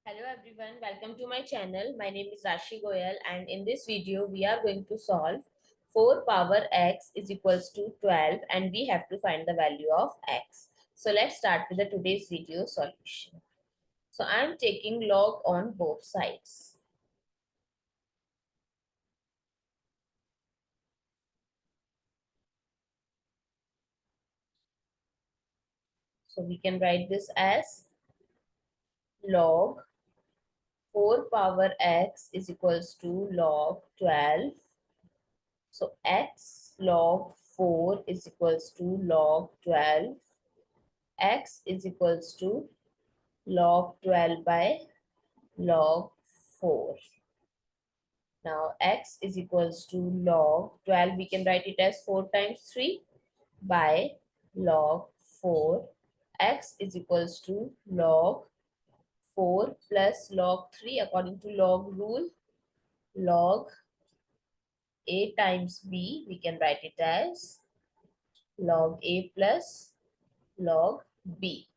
Hello everyone, welcome to my channel. My name is Rashi Goel and in this video we are going to solve 4 power x is equals to 12 and we have to find the value of x. So let's start with the today's video solution. So I am taking log on both sides. So we can write this as log 4 power x is equals to log 12. So x log 4 is equals to log 12. X is equals to log 12 by log 4. Now x is equals to log 12. We can write it as 4 times 3 by log 4. X is equals to log 4 plus log 3 according to log rule. Log a times b, we can write it as log a plus log b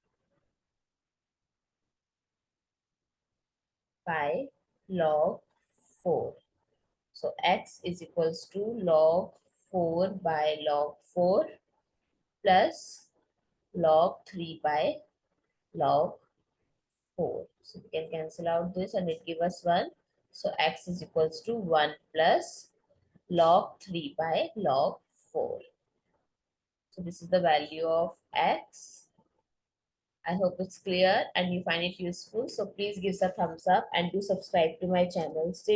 by log 4. So x is equals to log 4 by log 4 plus log 3 by log 4. So we can cancel out this and it give us 1. So x is equals to 1 plus log 3 by log 4. So this is the value of x. I hope it's clear and you find it useful. So please give us a thumbs up and do subscribe to my channel. Stay tuned.